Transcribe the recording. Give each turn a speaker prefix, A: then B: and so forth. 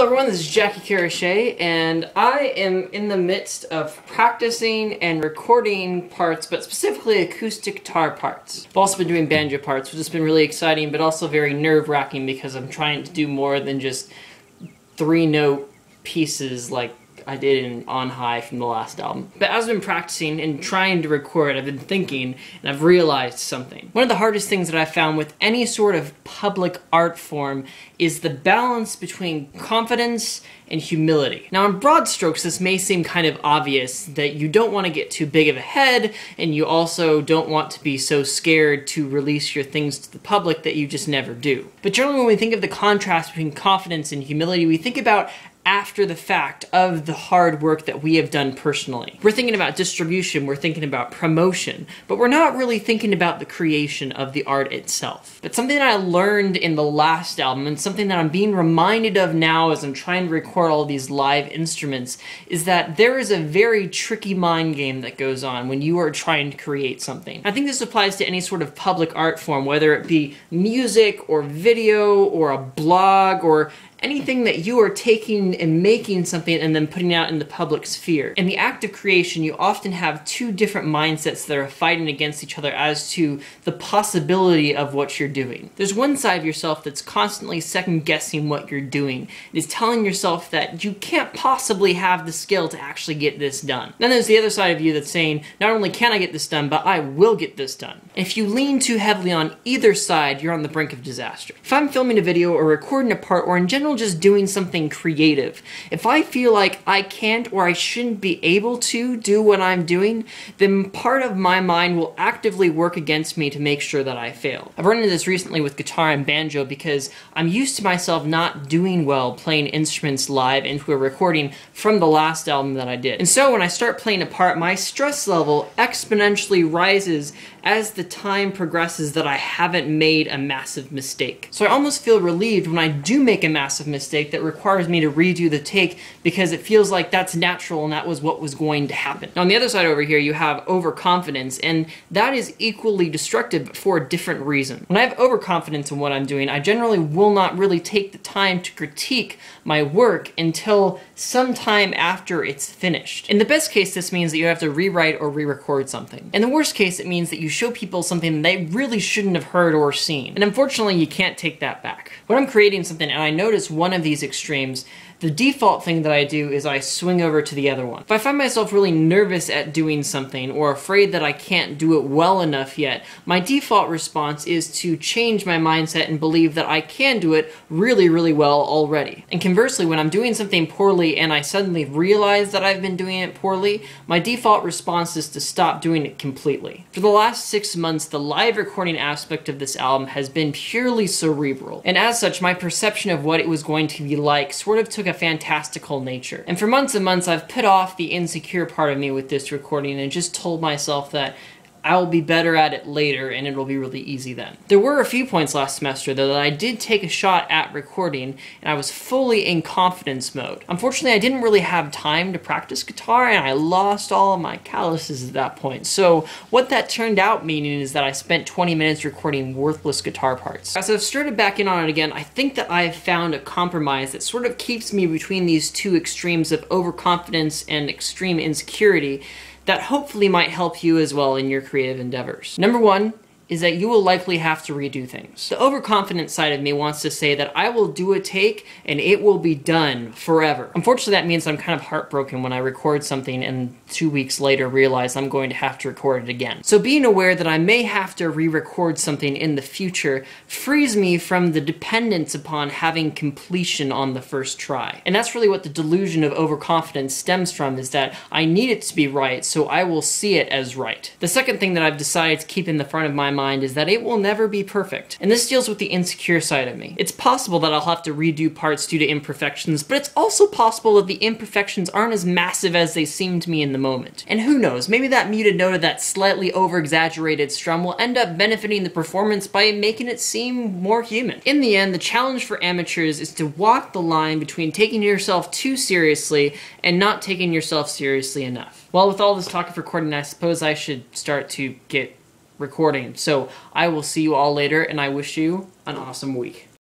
A: Hello everyone, this is Jacke Karashae, and I am in the midst of practicing and recording parts, but specifically acoustic guitar parts. I've also been doing banjo parts, which has been really exciting, but also very nerve-wracking because I'm trying to do more than just 3-note pieces like I did in On High from the last album. But as I've been practicing and trying to record, I've been thinking, and I've realized something. One of the hardest things that I've found with any sort of public art form is the balance between confidence and humility. Now, in broad strokes, this may seem kind of obvious that you don't want to get too big of a head, and you also don't want to be so scared to release your things to the public that you just never do. But generally, when we think of the contrast between confidence and humility, we think about after the fact of the hard work that we have done personally. We're thinking about distribution, we're thinking about promotion, but we're not really thinking about the creation of the art itself. But something that I learned in the last album, and something that I'm being reminded of now as I'm trying to record all these live instruments, is that there is a very tricky mind game that goes on when you are trying to create something. I think this applies to any sort of public art form, whether it be music or video or a blog or anything that you are taking and making something and then putting out in the public sphere. In the act of creation, you often have two different mindsets that are fighting against each other as to the possibility of what you're doing. There's one side of yourself that's constantly second-guessing what you're doing. It is telling yourself that you can't possibly have the skill to actually get this done. Then there's the other side of you that's saying, not only can I get this done, but I will get this done. And if you lean too heavily on either side, you're on the brink of disaster. If I'm filming a video or recording a part, or in general just doing something creative, if I feel like I can't or I shouldn't be able to do what I'm doing, then part of my mind will actively work against me to make sure that I fail. I've run into this recently with guitar and banjo because I'm used to myself not doing well playing instruments live into a recording from the last album that I did. And so when I start playing a part, my stress level exponentially rises as the time progresses that I haven't made a massive mistake. So I almost feel relieved when I do make a massive mistake that requires me to redo the take because it feels like that's natural and that was what was going to happen. Now on the other side over here you have overconfidence, and that is equally destructive but for a different reason. When I have overconfidence in what I'm doing, I generally will not really take the time to critique my work until sometime after it's finished. In the best case, this means that you have to rewrite or re-record something. In the worst case, it means that you show people something they really shouldn't have heard or seen. And unfortunately, you can't take that back. When I'm creating something and I notice one of these extremes, the default thing that I do is I swing over to the other one. If I find myself really nervous at doing something or afraid that I can't do it well enough yet, my default response is to change my mindset and believe that I can do it really, really well already. And conversely, when I'm doing something poorly and I suddenly realize that I've been doing it poorly, my default response is to stop doing it completely. For the last 6 months, the live recording aspect of this album has been purely cerebral. And as such, my perception of what it was going to be like sort of took a fantastical nature. And for months and months, I've put off the insecure part of me with this recording and just told myself that I'll be better at it later and it'll be really easy then. There were a few points last semester though that I did take a shot at recording and I was fully in confidence mode. Unfortunately, I didn't really have time to practice guitar and I lost all of my calluses at that point. So what that turned out meaning is that I spent 20 minutes recording worthless guitar parts. As I've started back in on it again, I think that I've found a compromise that sort of keeps me between these two extremes of overconfidence and extreme insecurity that hopefully might help you as well in your creative endeavors. Number one is that you will likely have to redo things. The overconfident side of me wants to say that I will do a take and it will be done forever. Unfortunately, that means I'm kind of heartbroken when I record something and 2 weeks later realize I'm going to have to record it again. So being aware that I may have to re-record something in the future frees me from the dependence upon having completion on the first try. And that's really what the delusion of overconfidence stems from, is that I need it to be right, so I will see it as right. The second thing that I've decided to keep in the front of my mind is that it will never be perfect. And this deals with the insecure side of me. It's possible that I'll have to redo parts due to imperfections, but it's also possible that the imperfections aren't as massive as they seem to me in the moment. And who knows, maybe that muted note of that slightly over-exaggerated strum will end up benefiting the performance by making it seem more human. In the end, the challenge for amateurs is to walk the line between taking yourself too seriously and not taking yourself seriously enough. Well, with all this talk of recording, I suppose I should start to get recording. So I will see you all later, and I wish you an awesome week.